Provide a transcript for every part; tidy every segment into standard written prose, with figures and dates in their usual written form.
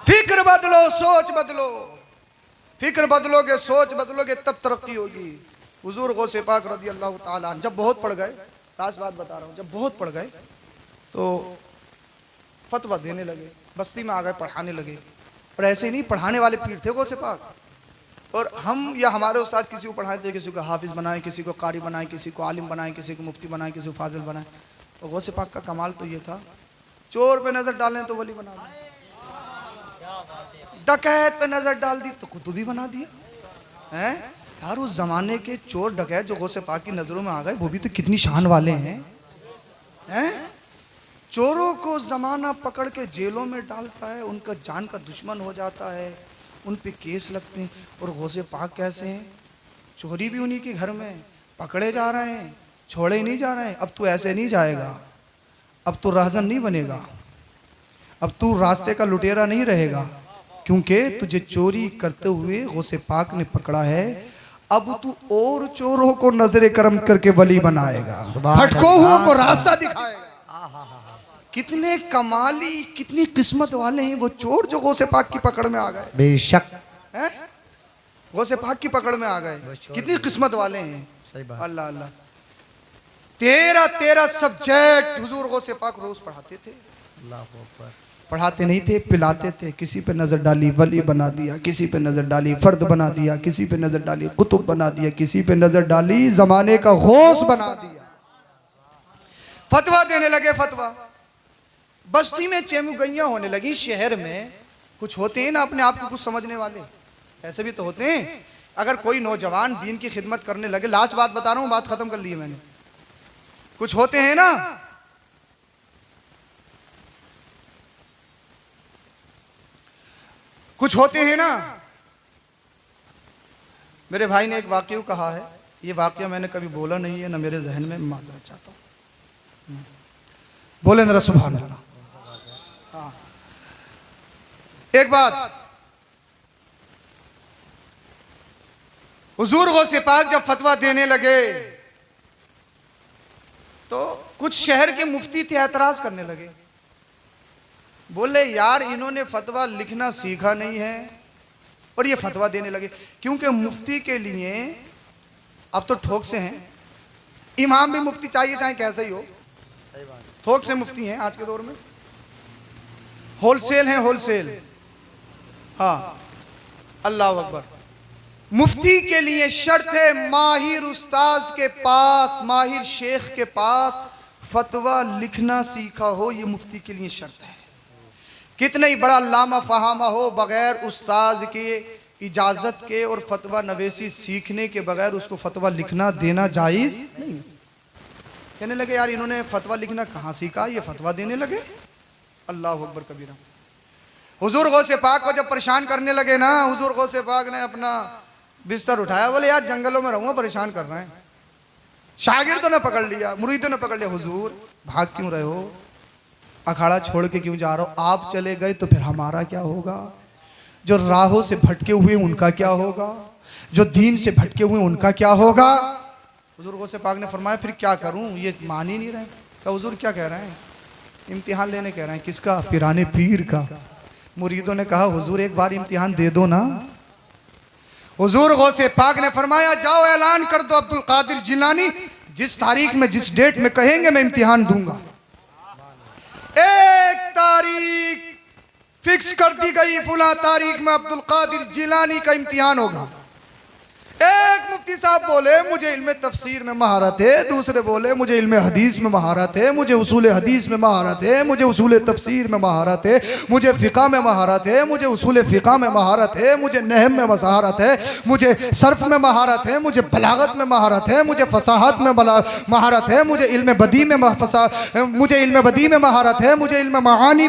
फिक्र बदलो, सोच बदलो। फिक्र बदलोगे, सोच बदलोगे, तब तरक्की होगी। हुजूर गौसे पाक रज़ी अल्लाह ताला अन्हु जब बहुत पढ़ गए, लास्ट बात बता रहा हूँ, जब बहुत पढ़ गए तो फतवा देने लगे, बस्ती में आ गए, पढ़ाने लगे। और ऐसे नहीं, पढ़ाने वाले पीर थे गौसे पाक। और हम या हमारे उस्ताद किसी को पढ़ाए थे, किसी को हाफिज बनाए, किसी को कारी बनाए, किसी को आलिम बनाए, किसी को मुफ्ती बनाए, किसी को फाजिल बनाए। और गौसे पाक का कमाल तो ये था, चोर पे नजर डालें तो वली बना दें, डकैत पे नजर डाल दी तो कुतुबी बना दिया है। यार उस जमाने के चोर डकैत जो गौसे पाक की नजरों में आ गए, वो भी तो कितनी शान वाले हैं। चोरों को जमाना पकड़ के जेलों में डालता है, उनका जान का दुश्मन हो जाता है, उन पे केस लगते हैं। और गौसे पाक कैसे हैं, चोरी भी उन्हीं के घर में, पकड़े जा रहे हैं, छोड़े नहीं जा रहे हैं। अब तू ऐसे नहीं जाएगा, अब तू राहजन नहीं बनेगा, अब तू रास्ते का लुटेरा नहीं रहेगा, क्योंकि तुझे चोरी करते हुए गौसे पाक ने पकड़ा है। अब तू और चोरों को नजरे करम करके वली बनाएगा, भटको हुओं को रास्ता दिखाएगा। कितने कमाली, कितनी किस्मत वाले हैं वो चोर जो गौसे पाक की पकड़ में आ गए। बेशक हैं, गौसे पाक की पकड़ में आ गए, कितनी किस्मत वाले हैं। सही बात। अल्लाह अल्लाह। 13 सब्जेक्ट हुजूर गौसे पाक रोज पढ़ाते थे। अल्लाह अकबर। पढ़ाते नहीं थे, पिलाते थे। किसी पे नजर डाली वली बना दिया, किसी पे नजर डाली फर्द बना दिया, किसी पे नजर डाली कुतुब बना दिया, किसी पे नजर डाली जमाने का गौस बना दिया। फतवा देने लगे, फतवा। बस्ती में चेमुगैयां होने लगी। शहर में कुछ होते हैं ना अपने आप को कुछ समझने वाले, ऐसे भी तो होते हैं। अगर कोई नौजवान दीन की खिदमत करने लगे, लास्ट बात बता रहा हूं, बात खत्म कर ली है मैंने। कुछ होते हैं ना, कुछ होते हैं ना। मेरे भाई ने एक वाक्य कहा है, ये वाक्य मैंने कभी बोला नहीं है, ना मेरे जहन में, माजरत चाहता हूं। बोले जरा सुभान अल्लाह। हाँ, एक बात, हुजूर गौसे पाक जब फतवा देने लगे तो कुछ शहर के मुफ्ती थे, एतराज करने लगे। बोले यार इन्होंने फतवा लिखना सीखा नहीं है और ये फतवा देने लगे। क्योंकि मुफ्ती के लिए अब तो ठोक से हैं, इमाम भी मुफ्ती चाहिए, चाहे कैसा ही हो, थोक से मुफ्ती हैं आज के दौर में, होलसेल हैं, होलसेल। हाँ, अल्लाह अकबर। मुफ्ती के लिए शर्त है माहिर उस्ताद के पास, माहिर शेख के पास फतवा लिखना सीखा हो, ये मुफ्ती के लिए शर्त है। कितना ही बड़ा लामा फहामा हो, बगैर उस्ताद के इजाजत के और फतवा नवेसी सीखने के बगैर उसको फतवा लिखना देना जायज नहीं। कहने लगे यार इन्होंने फतवा लिखना कहाँ सीखा, ये फतवा देने लगे। अल्लाह अकबर कबीरा। हुजूर गौसे पाक को जब परेशान करने लगे ना, हुजूर गौसे पाक ने अपना बिस्तर उठाया, बोले यार जंगलों में रहूंगा, परेशान कर रहे हैं। शागिर्दों ने पकड़ लिया, मुरीदों ने पकड़ लिया, हुजूर भाग क्यों रहे हो, अखाड़ा छोड़ के क्यों जा रहे हो, आप चले गए तो फिर हमारा क्या होगा, जो राहों से भटके हुए उनका क्या होगा, जो दीन से भटके हुए उनका क्या होगा। हुजूर गौसे पाक ने फरमाया फिर क्या करूं, ये मान ही नहीं रहे। क्या हुजूर क्या कह रहे हैं, इम्तिहान लेने कह रहे हैं। किसका, पिराने पीर का। मुरीदों ने कहा हुजूर एक बार इम्तिहान दे दो ना। हुजूर गौसे पाक ने फरमाया जाओ ऐलान कर दो अब्दुल कादिर जिलानी जिस तारीख में जिस डेट में कहेंगे मैं इम्तिहान दूंगा। एक तारीख फिक्स कर दी गई, फुला तारीख में अब्दुल कादिर जिलानी का इम्तिहान होगा। एक मुफ्ती साहब बोले मुझे इल्म तफसीर में महारत है, दूसरे बोले मुझे इल्म हदीस में महारत है, मुझे उसूल हदीस में महारत है, मुझे उसूल तफसीर में महारत है, मुझे फ़िक़ा में महारत है, मुझे उसूल फ़िक़ा में महारत है, मुझे नहव में महारत है, मुझे सर्फ में महारत है, मुझे बलागत में महारत है, मुझे फसाहत में महारत है, मुझे इल्म बदी में मुझे इल्म बदी में महारत है, मुझे इल्म मानी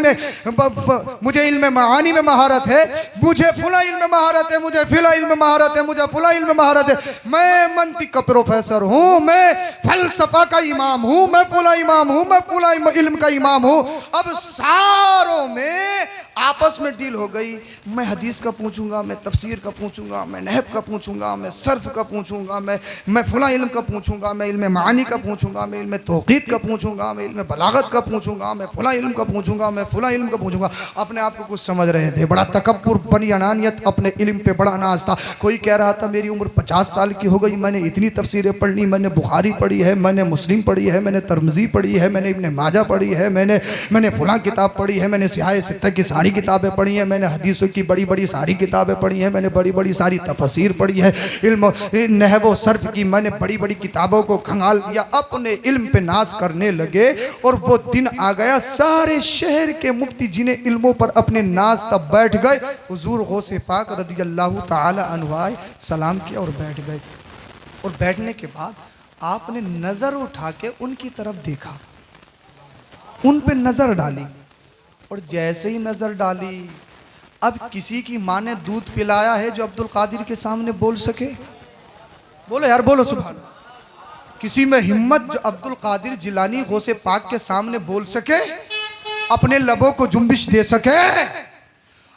में महारत है, मुझे फुला इल्म महारत है, मुझे फिला इल्म महारत है, मुझे फुला इल्म महारत है, मैं मंतिक का प्रोफेसर हूँ, मैं फलसफा का इमाम हूँ, मैं फला इमाम हूँ, मैं फला इल्म का इमाम हूँ। अब सारों में आपस में डील हो गई। मैं हदीस का पूछूंगा, मैं तफसीर का पूछूंगा, मैं नहब का पूछूंगा, मैं सर्फ का पूछूंगा, मैं फला इल्म का पूछूंगा, मैं इल्म मानी का पूछूंगा, मैं इल्म तौक़ीद का पूछूंगा, मैं इल्म बलागत का पूछूंगा, मैं फला इल्म का पूछूंगा, मैं फला इल्म का पूछूंगा। अपने आप को कुछ समझ रहे थे, बड़ा तकब्बुर, बड़ी अनानियत, अपने इल्म पे बड़ा नाज था। कोई कह रहा था मेरी उम्र 50 साल की हो गई, मैंने इतनी तफसीरें पढ़ ली, मैंने बुखारी पढ़ी है, मैंने मुस्लिम पढ़ी है, मैंने तिरमिज़ी पढ़ी है, मैंने इब्न माजा पढ़ी है, मैंने फला किताब पढ़ी है, मैंने सियाह सित्ता की सारी किताबें पढ़ी हैं, मैंने हदीसों की बड़ी बड़ी सारी किताबें पढ़ी हैं, मैंने बड़ी बड़ी सारी तफसीर पढ़ी है, इल्म नहव व सर्फ की मैंने बड़ी बड़ी किताबों को खंगाल दिया। अपने इल्म पे नाज करने लगे और वो दिन आ गया, सारे शहर के मुफ्ती जिन्हें इल्मों पर अपने नाज तब बैठ गए। हुजूर गौसे पाक रदियल्लाहु ताला अन्हु आए, सलाम किया और बैठ गए। और बैठने के बाद आपने नजर उठा के उनकी तरफ देखा, उन पे नजर डाली, और जैसे ही नजर डाली, अब किसी की माँ ने दूध पिलाया है जो अब्दुल कादिर के सामने बोल सके? बोलो यार, बोलो सुभान। किसी में हिम्मत जो अब्दुल कादिर जिलानी गौसे पाक के सामने बोल सके, अपने लबों को जुम्बिश दे सके?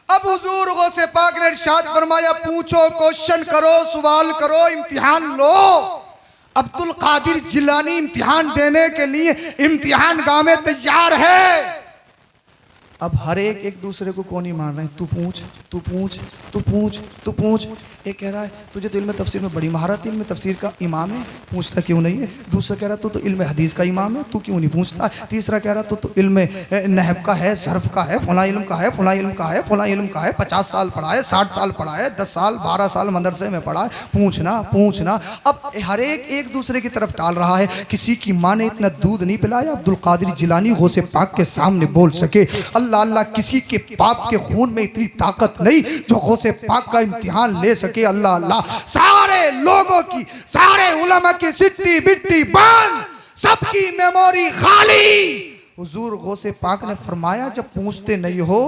अब हुजूर गौसे पाक ने इरशाद फरमाया, पूछो, क्वेश्चन करो, सवाल करो, इम्तिहान लो। अब्दुल कादिर जिलानी इम्तिहान देने के लिए इम्तिहान गाह में तैयार है। अब हर एक दूसरे को कौन ही मान रहे हैं, तू पूछ, तू पूछ, तू पूछ, तू पूछ। एक कह रहा है तुझे तो इल्म तफसीर में बड़ी महारत, इल्म तफसीर का इमाम है, पूछता क्यों नहीं है? दूसरा कह रहा तू तो इल्म हदीस का इमाम है, तू क्यों नहीं पूछता? तीसरा कह रहा तू तो इल्म नहब का है, सर्फ का है, फला इल्म का है, फला इल्म का है, फला इल्म का है, 50 साल पढ़ा है, 60 साल पढ़ा है, 10 साल 12 साल मदरसे में पढ़ा है, पूछना पूछना। अब हर एक दूसरे की तरफ टाल रहा है। किसी की माँ ने इतना दूध नहीं पिलाया अब्दुल कादिर जिलानी गौसे पाक के सामने बोल सके। अल्लाह अल्लाह, किसी के बाप के खून में इतनी ताकत नहीं जो गौसे पाक का इम्तिहान ले सके। अल्लाह अल्लाह, सारे लोगों की, सारे उलमा की सिट्टी बिट्टी बंद, सबकी मेमोरी खाली। हुजूर गौसे पाक ने फरमाया, जब पूछते नहीं हो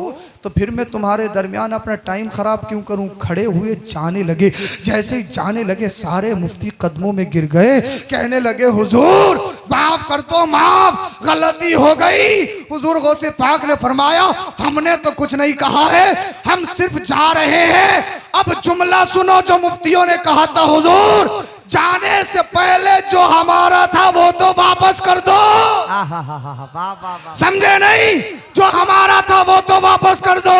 तो फिर मैं तुम्हारे दरमियान अपना टाइम खराब क्यों करूं? खड़े हुए जाने लगे। जैसे ही जाने लगे, सारे मुफ्ती कदमों में गिर गए, कहने लगे हुजूर माफ कर दो, माफ, गलती हो गई। हुजूर गौसे पाक ने फरमाया, हमने तो कुछ नहीं कहा है, हम सिर्फ जा रहे हैं। अब जुमला सुनो जो मुफ्तियों ने कहा था, हुजूर जाने से पहले जो हमारा था वो तो वापस कर दो। समझे नहीं? जो हमारा था वो तो वापस कर दो।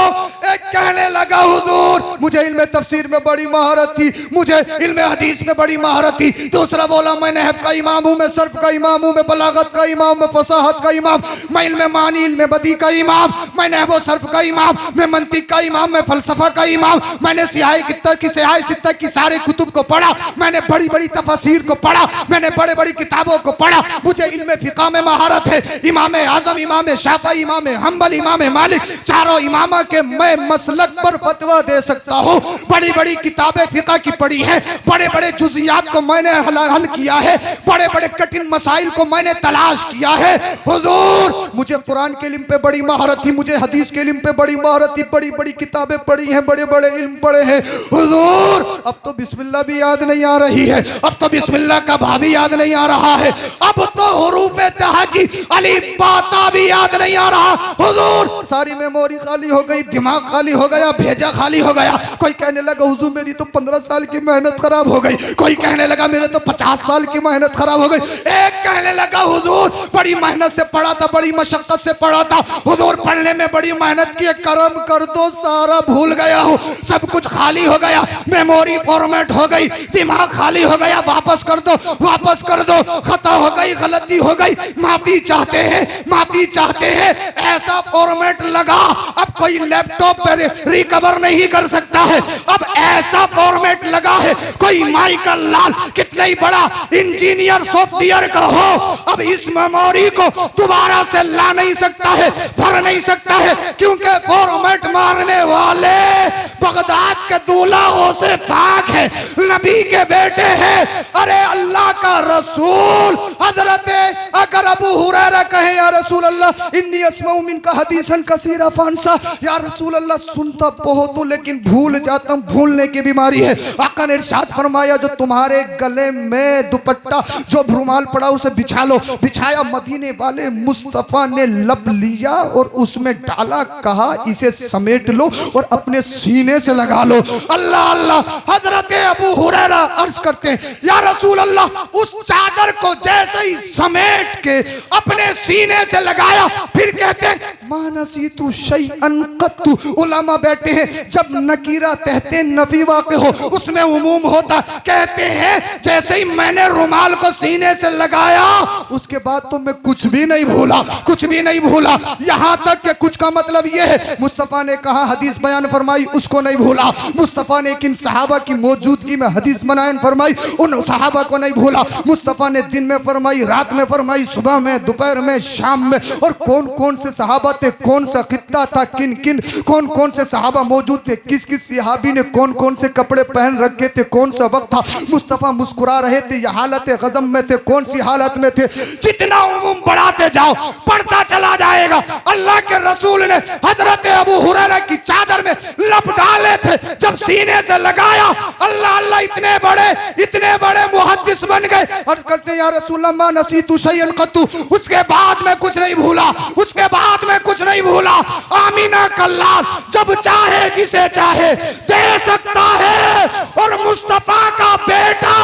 एक कहने लगा, हुजूर मुझे इल्म तफसीर में बड़ी महारत थी, मुझे इल्म हदीस में बड़ी महारत थी। दूसरा बोला, मैं नहब का इमाम हूँ, मैं सर्फ का इमाम हूँ, मैं बलागत का इमाम, मैं फसाहत का इमाम, मैं इल्म मानी, इल्म बदी का इमाम, मैं नहब सर्फ का इमाम, मैं मंतिक का इमाम, मैं फलसफा का इमाम, मैंने सियाह सित्ता की सारे कुतुब को पढ़ा, मैंने बड़ी बड़ी तफसीर को पढ़ा, मैंने बड़े बड़ी किताबों को पढ़ा, मुझे इल्म फिक़ह में महारत है। इमाम आज़म, इमाम शाफ़ी, इमाम हम्बल, इमाम मालिक, चारों इमामा के मैं मसलक पर फतवा दे सकता हूँ। बड़ी बड़ी किताबें फिक़ह की पढ़ी है, बड़े बड़े जुज़ियात को मैंने हल किया है, बड़े बड़े कठिन मसाइल को मैंने तलाश किया है। हुजूर मुझे कुरान के इल्म पे बड़ी महारत थी, मुझे हदीस के इल्म पे बड़ी महारत थी, बड़ी बड़ी किताबें पढ़ी हैं, बड़े बड़े इल्म पढ़े हैं। हुजूर अब तो बिस्मिल्लाह भी याद नहीं आ रही है, अब तो बिस्मिल्लाह का भा भी याद नहीं आ रहा है, अब तो हुरूफे तहज्जी अलिफ बाता भी याद नहीं आ रहा। हुजूर सारी मेमोरी खाली हो गई, दिमाग खाली हो गया, भेजा खाली हो गया। कोई कहने लगा, हुजूर मेरी तो 15 साल की मेहनत खराब हो गई। कोई कहने लगा, मेरे तो 50 साल की मेहनत खराब हो गई। एक कहने लगा, हुजूर बड़ी मेहनत से पढ़ा था, बड़ी मशक्कत से पढ़ा था, हुजूर पढ़ने में बड़ी मेहनत की, करम कर दो, सारा भूल गया हूँ, सब कुछ खाली हो गया, मेमोरी फॉर्मेट हो गई, दिमाग खाली हो गया, वापस कर दो, वापस कर दो, खता हो गई, गलती हो गई, माफी चाहते हैं, माफी चाहते हैं। ऐसा फॉर्मेट लगा अब कोई लैपटॉप पर रिकवर नहीं कर सकता है। अब ऐसा फॉर्मेट लगा है, कोई माइकल लाल कितना ही बड़ा इंजीनियर सॉफ्टवेयर का हो, अब इस मेमोरी को दोबारा से ला नहीं सकता है, भर नहीं सकता है, क्योंकि फॉर्मेट मारने वाले बगदाद के दूल्हा गौसे पाक है। नबी के बेटे हैं। अरे अल्लाह का रसूल हजरत अगर अबू हुरैरा कहे या रसूल अल्लाह इन्नी अस्माउ मिनका हदीसन कसीरा फांसा, या रसूल अल्लाह सुनता बहुत हूं लेकिन भूल जाता हूं, भूलने की बीमारी है। आका ने इरशाद फरमाया जो तुम्हारे गले में दुपट्टा जो रुमाल पड़ा उसे बिछा लो। बिछाया, मदीने वाले मुस्तफा ने लब लिया और उसमें डाला, कहा इसे समेट लो और अपने सीने से लगा लो। अल्लाह अल्लाह। हजरत अबू हुरैरा अर्ज करते हैं या रसूल अल्लाह उस चादर को जैसे ही समेट के अपने सीने से लगाया, फिर कहते हैं मानसीतु शैअन कत्तु। उलमा बैठे हैं, जब नकीरा कहते नफी वाक़े हो उसमें उमूम होता, कहते हैं जैसे ही मैंने रुमाल को सीने से लगाया उसके बाद तो मैं कुछ भी नहीं भूला, कुछ भी नहीं भूला। यहां तक कि कुछ का मतलब यह है मुस्तफा ने कहा हदीस बयान फरमाई उसको नहीं भूला, मुस्तफा ने किन सहाबा की मौजूदगी में हदीस बयान फरमाई उन सहाबा को नहीं भूला, मुस्तफा ने दिन में फरमाई, रात में फरमाई, सुबह में, दोपहर में, शाम में। और कौन कौन से सहाबा थे, कौन सा खित्ता था, किन किन कौन कौन से सहाबा मौजूद थे, किस किस सहाबी ने कौन कौन से कपड़े पहन रखे थे, कौन सा वक्त था, मुस्तफा मुस्कुरा रहे थे या हालत गज़ब में थे, कौन सी हालत में थे। जितना उम्म बढ़ाते जाओ बढ़ता चला जाएगा। अल्लाह के रसूल ने हजरत अबू हुरैरा की चादर में लप डाले थे, जब सीने से लगाया अल्लाह अल्लाह इतने बड़े मुहद्दिस बन गए। अर्ज करते हैं या रसूल अल्लाह मा नसीतु शैअन कत्तु, उसके बाद में कुछ नहीं भूला, उसके बाद में कुछ नहीं भूला। आमीना का लाल जब चाहे जिसे चाहे दे सकता है, और मुस्तफा का बेटा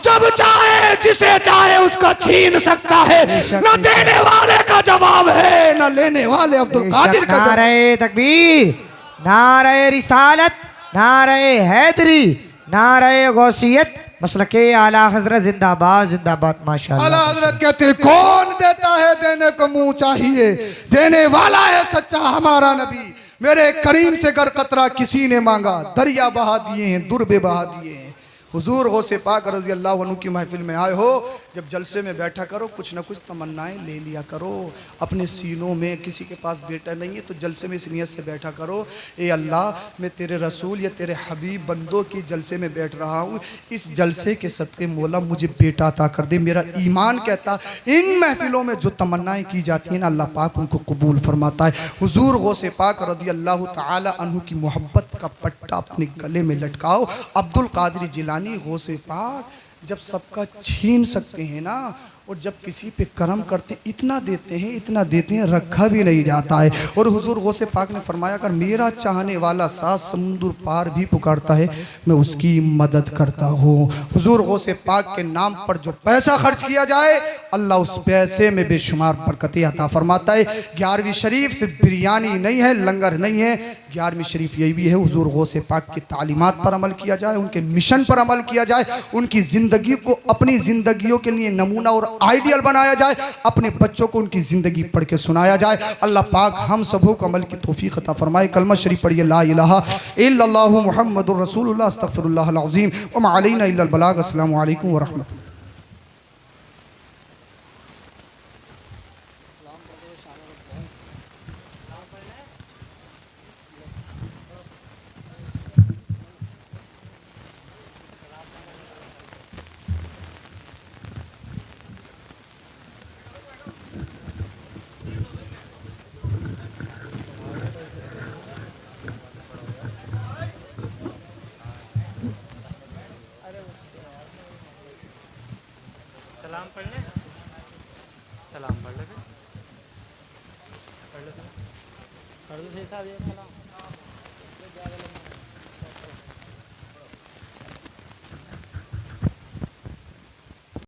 जब चाहे जिसे चाहे उसका छीन सकता है। न देने वाले का जवाब है, न लेने वाले अब्दुल कादिर का। नारे तकबीर, नारे रिसालत, नारे हैदरी, नारे गौसियत, मसलके आला हजरत जिंदाबाद जिंदाबाद माशाअल्लाह। आला हजरत कहते हैं कौन देता है देने को मुंह चाहिए, देने वाला है सच्चा हमारा नबी। मेरे करीम से गर कतरा किसी ने मांगा, दरिया बहा दिए हैं, दुर्बे बहा दिए हैं। हुजूर गौसे पाक रज़ी अल्लाह अन्हु की महफिल में आए हो, जब जलसे में बैठा करो कुछ ना कुछ तमन्नाएं ले लिया करो अपने सीनों में। किसी के पास बेटा नहीं है तो जलसे में इस नियत से बैठा करो, ए अल्लाह मैं तेरे रसूल या तेरे हबीब बंदों की जलसे में बैठ रहा हूँ, इस जलसे के सदक़े मौला मुझे बेटा अता कर दे। मेरा ईमान कहता इन महफिलों में जो तमन्नाएं की जाती हैं ना अल्लाह पाक उनको कबूल फरमाता है। हुजूर गौसे पाक रज़ी अल्लाह तआला अन्हु की मोहब्बत का पट्टा अपने गले में लटकाओ। अब्दुल कादिर जिलानी गौसे पाक जब सबका छीन सकते हैं ना, और जब किसी पे करम करते इतना देते हैं रखा भी नहीं जाता है। और हुजूर गौसे पाक ने फरमाया अगर मेरा चाहने वाला 7 समुंदर पार भी पुकारता है मैं उसकी मदद करता हूँ। हुजूर गौसे पाक के नाम पर जो पैसा खर्च किया जाए अल्लाह उस पैसे में बेशुमार बरकतें अता फरमाता है। 11वीं शरीफ सिर्फ बिरयानी नहीं है, लंगर नहीं है, 11वीं शरीफ यही भी है हुजूर गौसे पाक की तालीमात पर अमल किया जाए, उनके मिशन पर अमल किया जाए, उनकी ज़िंदगी को अपनी ज़िंदगियों के लिए नमूना और आइडियल बनाया जाए, अपने बच्चों को उनकी ज़िंदगी पढ़ के सुनाया जाए। अल्लाह पाक हम सबों को अमल की तौफीक अता फरमाए। कलमा शरीफ पढ़िए ला इलाहा इल्लल्लाहु मुहम्मदुर रसूलुल्लाह अस्तगफिरुल्लाहल अज़ीम व मा अलैना इल्लल बलाग। अस्सलामु अलैकुम व रहमतुल्लाह। सलाम पढ़ ले, सलाम पढ़ ले, पढ़ लो, पढ़ लो सही साहब ये सलाम।